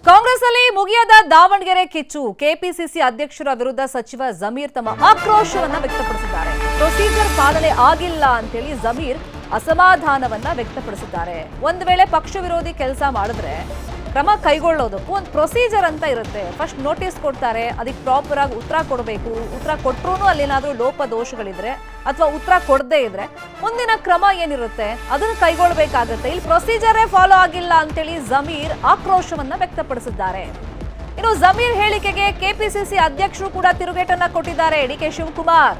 ಕಾಂಗ್ರೆಸ್ ಅಲ್ಲಿ ಮುಗಿಯದ ದಾವಣಗೆರೆ ಕಿಚ್ಚು. ಕೆಪಿಸಿಸಿ ಅಧ್ಯಕ್ಷರ ವಿರುದ್ಧ ಸಚಿವ ಜಮೀರ್ ತಮ್ಮ ಆಕ್ರೋಶವನ್ನ ವ್ಯಕ್ತಪಡಿಸಿದ್ದಾರೆ. ಪ್ರೊಸೀಜರ್ ಪಾಲನೆ ಆಗಿಲ್ಲ ಅಂತೇಳಿ ಜಮೀರ್ ಅಸಮಾಧಾನವನ್ನ ವ್ಯಕ್ತಪಡಿಸಿದ್ದಾರೆ. ಒಂದು ವೇಳೆ ಪಕ್ಷ ವಿರೋಧಿ ಕೆಲಸ ಮಾಡಿದ್ರೆ ಕ್ರಮ ಕೈಗೊಳ್ಳೋದಕ್ಕೂ ಒಂದು ಪ್ರೊಸೀಜರ್ ಅಂತ ಇರುತ್ತೆ. ಫಸ್ಟ್ ನೋಟಿಸ್ ಕೊಡ್ತಾರೆ, ಅದಕ್ಕೆ ಪ್ರಾಪರ್ ಆಗಿ ಉತ್ತರ ಕೊಡಬೇಕು. ಉತ್ತರ ಕೊಟ್ಟರೂ ಅಲ್ಲೇನಾದ್ರೂ ಲೋಪದೋಷಗಳಿದ್ರೆ ಅಥವಾ ಉತ್ತರ ಕೊಡದೇ ಇದ್ರೆ ಮುಂದಿನ ಕ್ರಮ ಏನಿರುತ್ತೆ ಅದನ್ನು ಕೈಗೊಳ್ಳಬೇಕಾಗತ್ತೆ. ಇಲ್ಲಿ ಪ್ರೊಸೀಜರೇ ಫಾಲೋ ಆಗಿಲ್ಲ ಅಂತೇಳಿ ಜಮೀರ್ ಆಕ್ರೋಶವನ್ನ ವ್ಯಕ್ತಪಡಿಸಿದ್ದಾರೆ. ಇನ್ನು ಜಮೀರ್ ಹೇಳಿಕೆಗೆ ಕೆಪಿಸಿಸಿ ಅಧ್ಯಕ್ಷರು ಕೂಡ ತಿರುಗೇಟನ್ನ ಕೊಟ್ಟಿದ್ದಾರೆ. ಡಿಕೆ ಶಿವಕುಮಾರ್,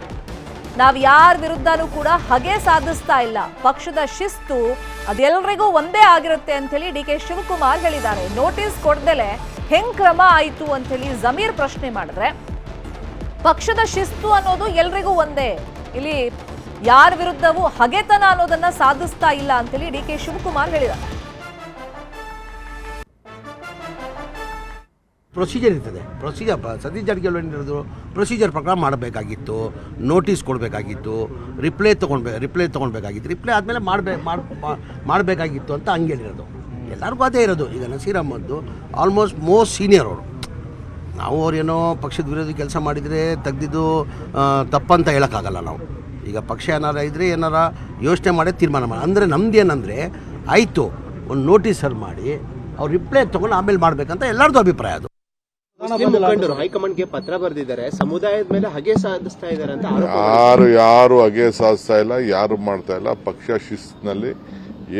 ನಾವ್ ಯಾರ ವಿರುದ್ಧನೂ ಕೂಡ ಹಗೆ ಸಾಧಿಸ್ತಾ ಇಲ್ಲ, ಪಕ್ಷದ ಶಿಸ್ತು ಅದೆಲ್ಲರಿಗೂ ಒಂದೇ ಆಗಿರುತ್ತೆ ಅಂತ ಹೇಳಿ ಡಿಕೆ ಶಿವಕುಮಾರ್ ಹೇಳಿದ್ದಾರೆ. ನೋಟಿಸ್ ಕೊಡ್ದಲೆ ಹೆಂಗ್ ಕ್ರಮ ಆಯ್ತು ಅಂತ ಹೇಳಿ ಜಮೀರ್ ಪ್ರಶ್ನೆ ಮಾಡಿದ್ರೆ, ಪಕ್ಷದ ಶಿಸ್ತು ಅನ್ನೋದು ಎಲ್ರಿಗೂ ಒಂದೇ, ಇಲ್ಲಿ ಯಾರ ವಿರುದ್ಧವೂ ಹಗೆತನ ಅನ್ನೋದನ್ನ ಸಾಧಿಸ್ತಾ ಇಲ್ಲ ಅಂತೇಳಿ ಡಿಕೆ ಶಿವಕುಮಾರ್ ಹೇಳಿದ್ದಾರೆ. ಪ್ರೊಸೀಜರ್ ಇರ್ತದೆ. ಸತೀಶ್ ಜಾರಕಿಹೊಳಿ ಏನಿರೋದು ಪ್ರೊಸೀಜರ್ ಪ್ರಕಾರ ಮಾಡಬೇಕಾಗಿತ್ತು, ನೋಟಿಸ್ ಕೊಡಬೇಕಾಗಿತ್ತು, ರಿಪ್ಲೈ ತೊಗೊಳ್ಬೇಕಾಗಿತ್ತು, ರಿಪ್ಲೈ ಆದಮೇಲೆ ಮಾಡಬೇಕಾಗಿತ್ತು ಅಂತ ಹಂಗೆ ಹೇಳಿರೋದು. ಎಲ್ಲರಿಗೂ ಅದೇ ಇರೋದು. ಈಗ Naseer Ahmed almost most senior ಅವರು. ನಾವು ಅವ್ರೇನೋ ಪಕ್ಷದ ವಿರೋಧಿ ಕೆಲಸ ಮಾಡಿದರೆ ತೆಗೆದಿದ್ದು ತಪ್ಪಂತ ಹೇಳೋಕ್ಕಾಗಲ್ಲ. ನಾವು ಈಗ ಪಕ್ಷ ಏನಾರ ಇದ್ದರೆ ಏನಾರ ಯೋಚನೆ ಮಾಡಿ ತೀರ್ಮಾನ ಮಾಡಿ. ಅಂದರೆ ನಮ್ದು ಏನಂದರೆ ಆಯಿತು ಒಂದು ನೋಟಿಸಲ್ಲಿ ಮಾಡಿ ಅವ್ರು ರಿಪ್ಲೈ ತೊಗೊಂಡು ಆಮೇಲೆ ಮಾಡಬೇಕಂತ ಎಲ್ಲರದ್ದು ಅಭಿಪ್ರಾಯ. ಅದು ಮುಖಂಡರು ಹೈಕಮಾಂಡ್ಗೆ ಪತ್ರ ಬರೆದಿದ್ದಾರೆ, ಸಮುದಾಯದ ಮೇಲೆ ಹಗೆ ಸಾಧಿಸ್ತಾ ಇದ್ದಾರೆ ಅಂತ ಯಾರು ಹಗೆ ಸಾಧಿಸ್ತಾ ಇಲ್ಲ, ಯಾರು ಮಾಡ್ತಾ ಇಲ್ಲ. ಪಕ್ಷ ಶಿಸ್ತಿನಲ್ಲಿ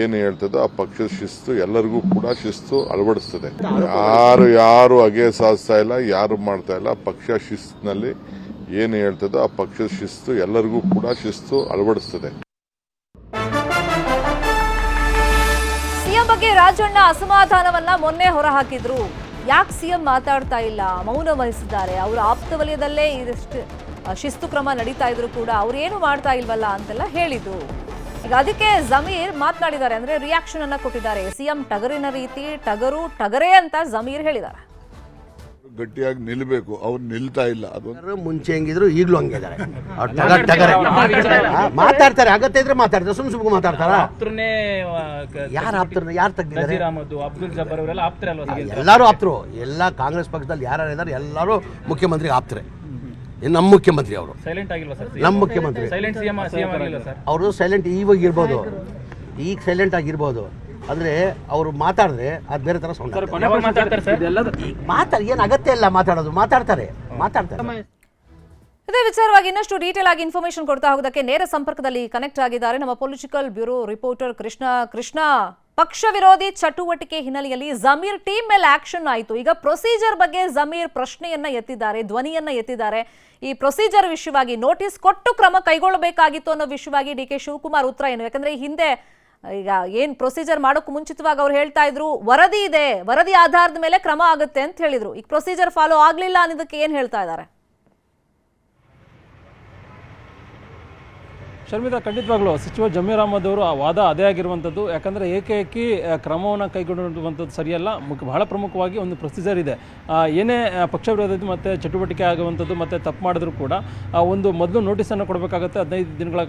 ಏನು ಹೇಳ್ತದೋ ಆ ಪಕ್ಷದ ಶಿಸ್ತು ಎಲ್ಲರಿಗೂ ಕೂಡ ಶಿಸ್ತು ಅಳವಡಿಸ್ತದೆ. ಯಾರು ಹಗೆ ಸಾಧಿಸ್ತಾ ಇಲ್ಲ, ಯಾರು ಮಾಡ್ತಾ ಇಲ್ಲ. ಪಕ್ಷ ಶಿಸ್ತಿನಲ್ಲಿ ಏನು ಹೇಳ್ತದೋ ಆ ಪಕ್ಷದ ಶಿಸ್ತು ಎಲ್ಲರಿಗೂ ಕೂಡ ಶಿಸ್ತು ಅಳವಡಿಸ್ತದೆ. ಸಿಎಂ ಬಗ್ಗೆ ರಾಜಣ್ಣ ಅಸಮಾಧಾನವನ್ನ ಮೊನ್ನೆ ಹೊರಹಾಕಿದ್ರು. ಯಾಕೆ ಸಿಎಂ ಮಾತಾಡ್ತಾ ಇಲ್ಲ, ಮೌನ ವಹಿಸಿದ್ದಾರೆ, ಅವರ ಆಪ್ತ ವಲಯದಲ್ಲೇ ಇದಷ್ಟು ಶಿಸ್ತು ಕ್ರಮ ನಡೀತಾ ಇದ್ರು ಕೂಡ ಅವ್ರು ಏನು ಮಾಡ್ತಾ ಇಲ್ವಲ್ಲ ಅಂತೆಲ್ಲ ಹೇಳಿದ್ರು. ಈಗ ಅದಕ್ಕೆ ಜಮೀರ್ ಮಾತನಾಡಿದ್ದಾರೆ, ಅಂದ್ರೆ ರಿಯಾಕ್ಷನ್ ಅನ್ನ ಕೊಟ್ಟಿದ್ದಾರೆ. ಸಿಎಂ ಟಗರಿನ ರೀತಿ ಟಗರೇ ಅಂತ ಜಮೀರ್ ಹೇಳಿದ್ದಾರೆ. ಗಟ್ಟಿಯಾಗಿ ನಿಲ್ಬೇಕು, ಅವ್ರು ನಿಲ್ತಾ ಇಲ್ಲ. ಅದು ಮುಂಚೆ ಹೆಂಗಿದ್ರು ಈಗಲೂ ಹಂಗಿದ್ದಾರೆ. ಮಾತಾಡ್ತಾರೆ, ಅಗತ್ಯ ಇದ್ರೆ ಮಾತಾಡ್ತಾರೆ, ಸುಮ್ ಮಾತಾಡ್ತಾರ. ಯಾರು ಆಪ್ತರು, ಯಾರು ತೆಗ್ದಿದ್ದಾರೆ? ಎಲ್ಲರೂ ಆಪ್ತರು. ಎಲ್ಲ ಕಾಂಗ್ರೆಸ್ ಪಕ್ಷದಲ್ಲಿ ಯಾರು ಇದ್ದಾರೆ ಎಲ್ಲರೂ ಮುಖ್ಯಮಂತ್ರಿಗೆ ಆಪ್ತರೆ. ನಮ್ಮ ಮುಖ್ಯಮಂತ್ರಿ ಅವರು ನಮ್ಮ ಮುಖ್ಯಮಂತ್ರಿ ಅವರು ಸೈಲೆಂಟ್ ಇವಾಗ ಇರ್ಬೋದು, ಈಗ ಸೈಲೆಂಟ್ ಆಗಿರ್ಬೋದು. ಅಂದ್ರೆ ಅವರು ಮಾತಾಡಿದ್ರೆ ಅದು ಬೇರೆ ತರ ಸೌಂಡ್ ಏನು ಅಗತ್ಯ ಇಲ್ಲ ಮಾತಾಡೋದು. ಮಾತಾಡ್ತಾರೆ. ಇದೇ ವಿಚಾರವಾಗಿ ಇನ್ನಷ್ಟು ಡೀಟೇಲ್ ಆಗಿ ಇನ್ಫಾರ್ಮೇಶನ್ ಕೊಡ್ತಾ ಹೋಗೋದಕ್ಕೆ ನೇರ ಸಂಪರ್ಕದಲ್ಲಿ ಕನೆಕ್ಟ್ ಆಗಿದ್ದಾರೆ ನಮ್ಮ ಪೊಲಿಟಿಕಲ್ ಬ್ಯೂರೋ ರಿಪೋರ್ಟರ್ ಕೃಷ್ಣ. ಪಕ್ಷ ವಿರೋಧಿ ಚಟುವಟಿಕೆ ಹಿನ್ನೆಲೆಯಲ್ಲಿ ಜಮೀರ್ ಟೀಮ್ ಮೇಲೆ ಆಕ್ಷನ್ ಆಯಿತು. ಈಗ ಪ್ರೊಸೀಜರ್ ಬಗ್ಗೆ ಜಮೀರ್ ಪ್ರಶ್ನೆಯನ್ನ ಎತ್ತಿದ್ದಾರೆ, ಧ್ವನಿಯನ್ನ ಎತ್ತಿದ್ದಾರೆ. ಈ ಪ್ರೊಸೀಜರ್ ವಿಷಯವಾಗಿ ನೋಟಿಸ್ ಕೊಟ್ಟು ಕ್ರಮ ಕೈಗೊಳ್ಳಬೇಕಾಗಿತ್ತು ಅನ್ನೋ ವಿಷಯವಾಗಿ ಡಿಕೆ ಶಿವಕುಮಾರ್ ಉತ್ತರ ಏನು? ಯಾಕಂದ್ರೆ ಹಿಂದೆ ಈಗ ಏನ್ ಪ್ರೊಸೀಜರ್ ಮಾಡೋಕೆ ಮುಂಚಿತವಾಗಿ ಅವ್ರು ಹೇಳ್ತಾ ಇದ್ರು ವರದಿ ಇದೆ, ವರದಿ ಆಧಾರದ ಮೇಲೆ ಕ್ರಮ ಆಗುತ್ತೆ ಅಂತ ಹೇಳಿದ್ರು. ಈಗ ಪ್ರೊಸೀಜರ್ ಫಾಲೋ ಆಗ್ಲಿಲ್ಲ ಅನ್ನೋದಕ್ಕೆ ಏನ್ ಹೇಳ್ತಾ ಇದ್ದಾರೆ? ಶರ್ಮಿತಾ, ಖಂಡಿತವಾಗ್ಲೂ ಸಚಿವ ಜಮೀರ್ ಅಹ್ಮದ್ ಅವರು ಆ ವಾದ ಅದೇ ಆಗಿರುವಂಥದ್ದು. ಯಾಕಂದರೆ ಏಕೈಕಿ ಕ್ರಮವನ್ನು ಕೈಗೊಂಡಿರುವಂಥದ್ದು ಸರಿಯಲ್ಲ. ಬಹಳ ಪ್ರಮುಖವಾಗಿ ಒಂದು ಪ್ರೊಸೀಜರ್ ಇದೆ. ಏನೇ ಪಕ್ಷ ವಿರೋಧಿ ಮತ್ತು ಚಟುವಟಿಕೆ ಆಗುವಂಥದ್ದು ಮತ್ತು ತಪ್ಪು ಮಾಡಿದ್ರು ಕೂಡ ಒಂದು ಮೊದಲು ನೋಟಿಸನ್ನು ಕೊಡಬೇಕಾಗುತ್ತೆ. 15 ದಿನಗಳ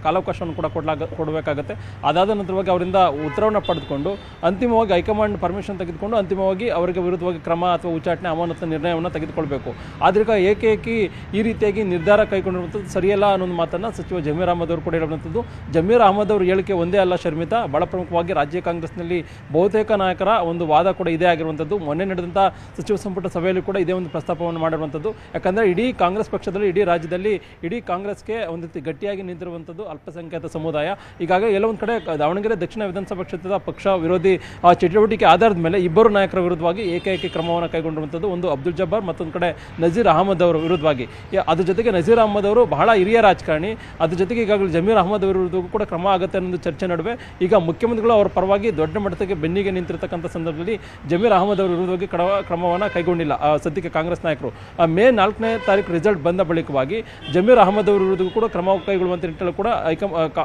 ಕಾಲಾವಕಾಶವನ್ನು ಕೂಡ ಕೊಡಬೇಕಾಗುತ್ತೆ. ಅದಾದ ನಂತರವಾಗಿ ಅವರಿಂದ ಉತ್ತರವನ್ನು ಪಡೆದುಕೊಂಡು ಅಂತಿಮವಾಗಿ ಹೈಕಮಾಂಡ್ ಪರ್ಮಿಷನ್ ತೆಗೆದುಕೊಂಡು ಅಂತಿಮವಾಗಿ ಅವರಿಗೆ ವಿರುದ್ಧವಾಗಿ ಕ್ರಮ ಅಥವಾ ಉಚ್ಚಾಟನೆ ಅಮಾನತ ನಿರ್ಣಯವನ್ನು ತೆಗೆದುಕೊಳ್ಬೇಕು. ಆದ್ರಿಂದ ಏಕೈಕಿ ಈ ರೀತಿಯಾಗಿ ನಿರ್ಧಾರ ಕೈಗೊಂಡಿರುವಂಥದ್ದು ಸರಿಯಲ್ಲ ಅನ್ನೋ ಮಾತನ್ನು ಸಚಿವ ಜಮೀರ್ ಅಹ್ಮದ್ ಅವರು ಕೂಡ ಹೇಳುವಂಥದ್ದು. ಜಮೀರ್ ಅಹ್ಮದ್ ಅವರು ಹೇಳಿಕೆ ಒಂದೇ ಅಲ್ಲ ಶರ್ಮಿತಾ, ಬಹಳ ಪ್ರಮುಖವಾಗಿ ರಾಜ್ಯ ಕಾಂಗ್ರೆಸ್ನಲ್ಲಿ ಬಹುತೇಕ ನಾಯಕರ ಒಂದು ವಾದ ಕೂಡ ಇದೇ ಆಗಿರುವಂಥದ್ದು. ಮೊನ್ನೆ ನಡೆದಂಥ ಸಚಿವ ಸಂಪುಟ ಸಭೆಯಲ್ಲಿ ಕೂಡ ಇದೇ ಒಂದು ಪ್ರಸ್ತಾಪವನ್ನು ಮಾಡಿರುವಂಥದ್ದು. ಯಾಕಂದರೆ ಇಡೀ ಕಾಂಗ್ರೆಸ್ ಪಕ್ಷದಲ್ಲಿ, ಇಡೀ ರಾಜ್ಯದಲ್ಲಿ, ಇಡೀ ಕಾಂಗ್ರೆಸ್ಗೆ ಒಂದು ರೀತಿ ಗಟ್ಟಿಯಾಗಿ ನಿಂತಿರುವಂಥದ್ದು ಅಲ್ಪಸಂಖ್ಯಾತ ಸಮುದಾಯ. ಈಗಾಗಲೇ ಎಲ್ಲೊಂದು ಕಡೆ ದಾವಣಗೆರೆ ದಕ್ಷಿಣ ವಿಧಾನಸಭಾ ಕ್ಷೇತ್ರದ ಪಕ್ಷ ವಿರೋಧಿ ಚಟುವಟಿಕೆ ಆಧಾರದ ಮೇಲೆ ಇಬ್ಬರು ನಾಯಕರ ವಿರುದ್ಧವಾಗಿ ಏಕೈಕಿ ಕ್ರಮವನ್ನು ಕೈಗೊಂಡಿರುವಂಥದ್ದು. ಒಂದು ಅಬ್ದುಲ್ ಜಬ್ಬಾರ್, ಮತ್ತೊಂದು ಕಡೆ ನಜೀರ್ ಅಹಮದ್ ಅವರ ವಿರುದ್ಧವಾಗಿ. ಅದ್ರ ಜೊತೆಗೆ ನಜೀರ್ ಅಹಮದ್ ಅವರು ಬಹಳ ಹಿರಿಯ ರಾಜಕಾರಣಿ. ಅದ್ರ ಜೊತೆಗೆ ಈಗಾಗಲೇ ಜಮೀರ್ ಅಹಮದ್ ವಿರುದ್ಧ ಕೂಡ ಕ್ರಮ ಆಗುತ್ತೆ ಅನ್ನೋ ಚರ್ಚೆ ನಡುವೆ ಈಗ ಮುಖ್ಯಮಂತ್ರಿಗಳು ಅವರ ಪರವಾಗಿ ದೊಡ್ಡ ಮಟ್ಟಕ್ಕೆ ಬೆನ್ನಿಗೆ ನಿಂತಿರತಕ್ಕಂಥ ಸಂದರ್ಭದಲ್ಲಿ ಜಮೀರ್ ಅಹಮದ್ ಅವರ ವಿರುದ್ಧವಾಗಿ ಕ್ರಮವನ್ನು ಕೈಗೊಂಡಿಲ್ಲ ಸದ್ಯಕ್ಕೆ ಕಾಂಗ್ರೆಸ್ ನಾಯಕರು. ಮೇ 4ನೇ ತಾರೀಕು ರಿಸಲ್ಟ್ ಬಂದ ಬಳಿಕವಾಗಿ ಜಮೀರ್ ಅಹಮದ್ ಅವರ ವಿರುದ್ಧ ಕೂಡ ಕ್ರಮ ಕೈಗೊಳ್ಳುವಂಥ ನಿಟ್ಟಿನಲ್ಲಿ ಕೂಡ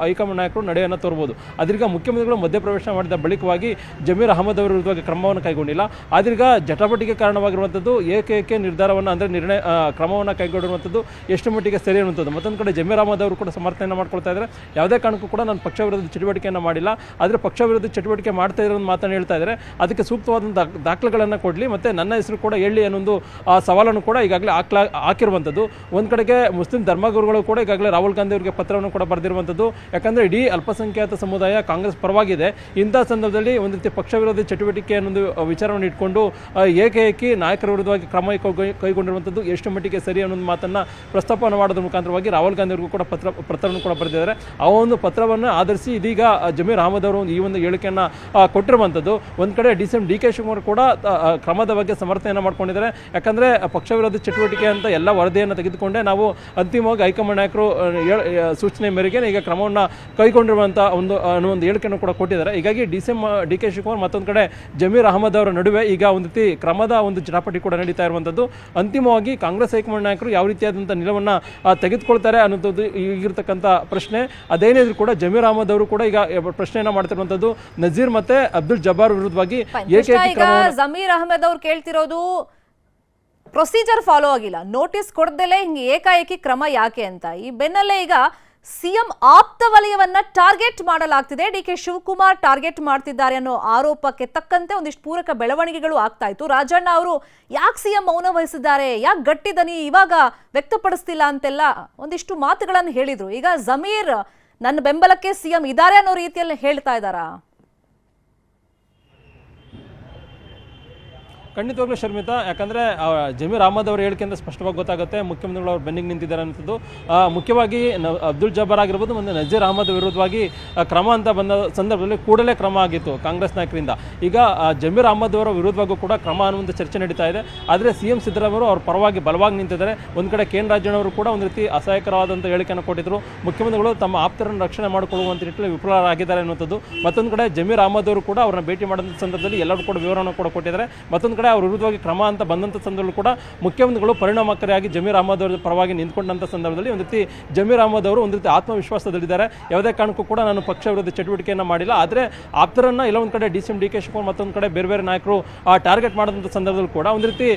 ಹೈಕಮಾಂಡ್ ನಾಯಕರು ನಡೆಯನ್ನು ತೋರಬಹುದು. ಅದೀಗ ಮುಖ್ಯಮಂತ್ರಿಗಳು ಮಧ್ಯಪ್ರವೇಶ ಮಾಡಿದ ಬಳಿಕವಾಗಿ ಜಮೀರ್ ಅಹಮದ್ ಅವರ ವಿರುದ್ಧವಾಗಿ ಕ್ರಮವನ್ನು ಕೈಗೊಂಡಿಲ್ಲ. ಆದ್ರೀಗ ಜಟಾಪಟಿಗೆ ಕಾರಣವಾಗಿರುವಂಥದ್ದು ಏಕೈಕೆ ನಿರ್ಧಾರವನ್ನು ಅಂದರೆ ಕ್ರಮವನ್ನು ಕೈಗೊಂಡಿರುವಂಥದ್ದು ಎಷ್ಟು ಮಟ್ಟಿಗೆ ಸರಿ ಅನ್ನುವಂಥದ್ದು. ಮತ್ತೊಂದು ಕಡೆ ಜಮೀರ್ ಅಹಮದ್ ಅವರು ಕೂಡ ಕೂಡ ಸಮರ್ಥನೆಯನ್ನು ಮಾಡ್ಕೊಳ್ತಾ ಇದ್ದಾರೆ. ಯಾವುದೇ ಕಾರಣಕ್ಕೂ ಕೂಡ ನಾನು ಪಕ್ಷ ವಿರೋಧಿ ಚಟುವಟಿಕೆಯನ್ನು ಮಾಡಿಲ್ಲ, ಆದರೆ ಪಕ್ಷ ವಿರೋಧಿ ಚಟುವಟಿಕೆ ಮಾಡ್ತಾ ಇರೋ ಮಾತನ್ನು ಹೇಳ್ತಾ ಇದ್ದಾರೆ. ಅದಕ್ಕೆ ಸೂಕ್ತವಾದಂಥ ದಾಖಲೆಗಳನ್ನು ಕೊಡಲಿ ಮತ್ತು ನನ್ನ ಹೆಸರು ಕೂಡ ಹೇಳಿ ಅನ್ನೊಂದು ಸವಾಲನ್ನು ಕೂಡ ಈಗಾಗಲೇ ಹಾಕಿರುವಂಥದ್ದು. ಒಂದು ಕಡೆಗೆ ಮುಸ್ಲಿಂ ಧರ್ಮಗುರುಗಳು ಕೂಡ ಈಗಾಗಲೇ ರಾಹುಲ್ ಗಾಂಧಿ ಅವರಿಗೆ ಪತ್ರವನ್ನು ಕೂಡ ಬರೆದಿರುವಂಥದ್ದು. ಯಾಕಂದರೆ ಇಡೀ ಅಲ್ಪಸಂಖ್ಯಾತ ಸಮುದಾಯ ಕಾಂಗ್ರೆಸ್ ಪರವಾಗಿದೆ. ಇಂಥ ಸಂದರ್ಭದಲ್ಲಿ ಒಂದು ರೀತಿ ಪಕ್ಷ ವಿರೋಧಿ ಚಟುವಟಿಕೆ ಅನ್ನೊಂದು ವಿಚಾರವನ್ನು ಇಟ್ಕೊಂಡು ಏಕಾಏಕಿ ನಾಯಕರ ವಿರುದ್ಧವಾಗಿ ಕ್ರಮ ಕೈಗೊಂಡಿರುವಂಥದ್ದು ಎಷ್ಟು ಮಟ್ಟಿಗೆ ಸರಿ ಅನ್ನೋ ಮಾತನ್ನು ಪ್ರಸ್ತಾಪವನ್ನು ಮಾಡೋದ್ರ ಮುಖಾಂತರವಾಗಿ ರಾಹುಲ್ ಗಾಂಧಿ ಅವರಿಗೂ ಕೂಡ ಪತ್ರವನ್ನು ಕೂಡ ಬರೆದಿದ್ದಾರೆ. ಆ ಒಂದು ಪತ್ರವನ್ನು ಆಧರಿಸಿ ಇದೀಗ ಜಮೀರ್ ಅಹಮದ್ ಅವರು ಈ ಒಂದು ಹೇಳಿಕೆಯನ್ನು ಕೊಟ್ಟಿರುವಂಥದ್ದು. ಒಂದು ಕಡೆ ಡಿ ಕೆ ಶಿವಕುಮಾರ್ ಕೂಡ ಕ್ರಮದ ಬಗ್ಗೆ ಸಮರ್ಥನೆಯನ್ನು ಮಾಡ್ಕೊಂಡಿದ್ದಾರೆ. ಯಾಕಂದರೆ ಪಕ್ಷ ವಿರೋಧಿ ಚಟುವಟಿಕೆ ಅಂತ ಎಲ್ಲ ವರದಿಯನ್ನು ತೆಗೆದುಕೊಂಡೇ ನಾವು ಅಂತಿಮವಾಗಿ ಹೈಕಮಾಂಡ್ ನಾಯಕರು ಸೂಚನೆ ಮೇರೆಗೆ ಈಗ ಕ್ರಮವನ್ನು ಕೈಗೊಂಡಿರುವಂಥ ಒಂದು ಹೇಳಿಕೆಯನ್ನು ಕೂಡ ಕೊಟ್ಟಿದ್ದಾರೆ. ಹೀಗಾಗಿ ಡಿ ಕೆ ಶಿವಕುಮಾರ್ ಮತ್ತೊಂದು ಕಡೆ ಜಮೀರ್ ಅಹಮದ್ ಅವರ ನಡುವೆ ಈಗ ಒಂದು ರೀತಿ ಕ್ರಮದ ಒಂದು ಜಟಾಪಟಿ ಕೂಡ ನಡೀತಾ ಇರುವಂಥದ್ದು. ಅಂತಿಮವಾಗಿ ಕಾಂಗ್ರೆಸ್ ಹೈಕಮಾಂಡ್ ನಾಯಕರು ಯಾವ ರೀತಿಯಾದಂಥ ನಿಲುವನ್ನು ತೆಗೆದುಕೊಳ್ತಾರೆ ಅನ್ನೋದು ಈಗಿರ್ತಕ್ಕಂಥ ಪ್ರಶ್ನೆ. ಅದೇನಿದ್ರು ಕೂಡ ಜಮೀರ್ ಅಹಮದ್ ಅವರು ಕೂಡ ಈಗ ಪ್ರಶ್ನೆಯನ್ನು ಮಾಡ್ತಿರುವಂಥದ್ದು ನಜೀರ್ ಮತ್ತೆ ಅಬ್ದುಲ್ ಜಬ್ಬಾರ್ ವಿರುದ್ಧವಾಗಿ ಜಮೀರ್ ಅಹಮದ್ ಅವ್ರು ಕೇಳ್ತಿರೋದು ಪ್ರೊಸೀಜರ್ ಫಾಲೋ ಆಗಿಲ್ಲ, ನೋಟಿಸ್ ಕೊಡ್ದಲೇ ಹಿಂಗೆ ಏಕಾಏಕಿ ಕ್ರಮ ಯಾಕೆ ಅಂತ. ಈ ಬೆನ್ನಲ್ಲೇ ಈಗ ಸಿಎಂ ಆಪ್ತ ವಲಯವನ್ನ ಟಾರ್ಗೆಟ್ ಮಾಡಲಾಗ್ತಿದೆ. ಡಿ ಕೆ ಶಿವಕುಮಾರ್ ಟಾರ್ಗೆಟ್ ಮಾಡ್ತಿದ್ದಾರೆ ಅನ್ನೋ ಆರೋಪಕ್ಕೆ ತಕ್ಕಂತೆ ಒಂದಿಷ್ಟು ಪೂರಕ ಬೆಳವಣಿಗೆಗಳು ಆಗ್ತಾ ಇತ್ತು. ರಾಜಣ್ಣ ಅವರು ಯಾಕೆ ಸಿಎಂ ಮೌನ ವಹಿಸಿದ್ದಾರೆ, ಯಾಕೆ ಗಟ್ಟಿ ದನಿ ಇವಾಗ ವ್ಯಕ್ತಪಡಿಸ್ತಿಲ್ಲ ಅಂತೆಲ್ಲ ಒಂದಿಷ್ಟು ಮಾತುಗಳನ್ನು ಹೇಳಿದ್ರು. ಈಗ ಜಮೀರ್ ನನ್ನ ಬೆಂಬಲಕ್ಕೆ ಸಿಎಂ ಇದ್ದಾರೆ ಅನ್ನೋ ರೀತಿಯಲ್ಲಿ ಹೇಳ್ತಾ ಇದ್ದಾರಾ? ಖಂಡಿತವಾಗ್ಲೂ ಶರ್ಮಿತಾ, ಯಾಕಂದರೆ ಜಮೀರ್ ಅಹಮದ್ ಅವರ ಹೇಳಿಕೆಯಿಂದ ಸ್ಪಷ್ಟವಾಗಿ ಗೊತ್ತಾಗುತ್ತೆ ಮುಖ್ಯಮಂತ್ರಿಗಳು ಅವರು ಬೆನ್ನಿಗೆ ನಿಂತಿದ್ದಾರೆ ಅನ್ನೋದು. ಮುಖ್ಯವಾಗಿ ಅಬ್ದುಲ್ ಜಬ್ಬಾರ್ ಆಗಿರ್ಬೋದು ಮತ್ತು ನಜೀರ್ ಅಹಮದ್ ವಿರುದ್ಧವಾಗಿ ಕ್ರಮ ಅಂತ ಬಂದ ಸಂದರ್ಭದಲ್ಲಿ ಕೂಡಲೇ ಕ್ರಮ ಆಗಿತ್ತು ಕಾಂಗ್ರೆಸ್ ನಾಯಕರಿಂದ. ಈಗ ಜಮೀರ್ ಅಹಮದ್ ಅವರ ವಿರುದ್ಧವಾಗಿ ಕೂಡ ಕ್ರಮ ಅನ್ನುವಂಥ ಚರ್ಚೆ ನಡೀತಾ ಇದೆ. ಆದರೆ ಸಿಎಂ ಸಿದ್ದರಾಮಯ್ಯ ಅವ್ರ ಪರವಾಗಿ ಬಲವಾಗಿ ನಿಂತಿದ್ದಾರೆ. ಒಂದು ಕಡೆ ಕೆ ಎನ್ ರಾಜಣ್ಣವರು ಕೂಡ ಒಂದು ರೀತಿ ಅಸಹಾಯಕರವಾದಂಥ ಹೇಳಿಕೆಯನ್ನು ಕೊಟ್ಟಿದ್ದರು. ಮುಖ್ಯಮಂತ್ರಿಗಳು ತಮ್ಮ ಆಪ್ತರನ್ನು ರಕ್ಷಣೆ ಮಾಡಿಕೊಳ್ಳುವಂಥ ನಿಟ್ಟಿನಲ್ಲಿ ವಿಫಲರಾಗಿದ್ದಾರೆ ಅನ್ನುವಂಥದ್ದು. ಮತ್ತೊಂದು ಕಡೆ ಜಮೀರ್ ಅಹಮದ್ ಅವರು ಕೂಡ ಅವರನ್ನ ಭೇಟಿ ಮಾಡಿದ ಸಂದರ್ಭದಲ್ಲಿ ಎಲ್ಲರೂ ಕೂಡ ವಿವರವನ್ನು ಕೂಡ ಕೊಟ್ಟಿದ್ದಾರೆ. ಮತ್ತೊಂದು ಕಡೆ ಅವ್ರ ವಿರುದ್ಧವಾಗಿ ಕ್ರಮ ಅಂತ ಬಂದಂಥ ಸಂದರ್ಭದಲ್ಲಿ ಕೂಡ ಮುಖ್ಯಮಂತ್ರಿಗಳು ಪರಿಣಾಮಕಾರಿಯಾಗಿ ಜಮೀರ್ ಅಹಮದ್ ಅವರ ಪರವಾಗಿ ನಿಂತ್ಕೊಂಡಂಥ ಸಂದರ್ಭದಲ್ಲಿ ಒಂದು ರೀತಿ ಜಮೀರ್ ಅಹಮದ್ ಅವರು ಒಂದು ರೀತಿ ಆತ್ಮವಿಶ್ವಾಸದಲ್ಲಿದ್ದಾರೆ. ಯಾವುದೇ ಕಾರಣಕ್ಕೂ ಕೂಡ ನಾನು ಪಕ್ಷ ವಿರೋಧಿ ಚಟುವಟಿಕೆಯನ್ನು ಮಾಡಿಲ್ಲ, ಆದರೆ ಆಪ್ತರನ್ನ ಎಲ್ಲ ಒಂದು ಕಡೆ ಡಿ ಕೆ ಶಿವಕುಮಾರ್ ಮತ್ತೊಂದು ಕಡೆ ಬೇರೆ ಬೇರೆ ನಾಯಕರು ಟಾರ್ಗೆಟ್ ಮಾಡಿದಂಥ ಸಂದರ್ಭದಲ್ಲಿ ಕೂಡ ಒಂದು ರೀತಿ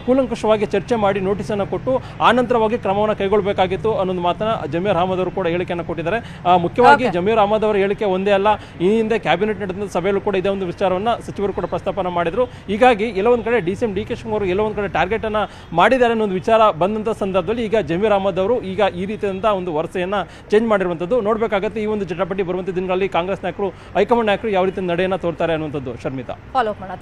ಕೂಲಂಕಷವಾಗಿ ಚರ್ಚೆ ಮಾಡಿ ನೋಟಿಸನ್ನು ಕೊಟ್ಟು ಆನಂತರವಾಗಿ ಕ್ರಮವನ್ನು ಕೈಗೊಳ್ಳಬೇಕಾಗಿತ್ತು ಅನ್ನೊಂದು ಮಾತನ್ನ ಜಮೀರ್ ಅಹಮದ್ ಅವರು ಕೂಡ ಹೇಳಿಕೆಯನ್ನು ಕೊಟ್ಟಿದ್ದಾರೆ. ಮುಖ್ಯವಾಗಿ ಜಮೀರ್ ಅಹಮದ್ ಅವರ ಹೇಳಿಕೆ ಒಂದೇ ಅಲ್ಲ, ಈ ಹಿಂದೆ ಕ್ಯಾಬಿನೆಟ್ ನಡೆದ ಸಭೆಯಲ್ಲೂ ಕೂಡ ಇದೇ ಒಂದು ವಿಚಾರವನ್ನು ಸಚಿವರು ಕೂಡ ಪ್ರಸ್ತಾಪನ ಮಾಡಿದರು. ಹೀಗಾಗಿ ಎಲ್ಲ ಒಂದು ಕಡೆ ಡಿ ಕೆ ಶಿವಕುಮಾರ್ ಎಲ್ಲೋ ಒಂದು ಕಡೆ ಟಾರ್ಗೆಟ್ ಅನ್ನ ಮಾಡಿದ್ದಾರೆ ಅನ್ನೋ ಒಂದು ವಿಚಾರ ಬಂದಂತ ಸಂದರ್ಭದಲ್ಲಿ ಈಗ ಜಮೀರ್ ಅಹಮದ್ ಅವರು ಈಗ ಈ ರೀತಿಯಾದಂತಹ ಒಂದು ವರಸೆಯನ್ನ ಚೇಂಜ್ ಮಾಡಿರುವಂತದ್ದು. ನೋಡಬೇಕಾಗುತ್ತೆ ಈ ಒಂದು ಜಟಾಪಟಿ ಬರುವಂತ ದಿನಗಳಲ್ಲಿ ಕಾಂಗ್ರೆಸ್ ನಾಯಕರು ಹೈಕಮಾಂಡ್ ನಾಯಕರು ಯಾವ ರೀತಿ ನಡೆಯನ್ನ ತೋರ್ತಾರೆ ಅನ್ನುವಂಥದ್ದು. ಶರ್ಮಿತಾ, ಫಾಲೋ ಮಾಡೋಣ.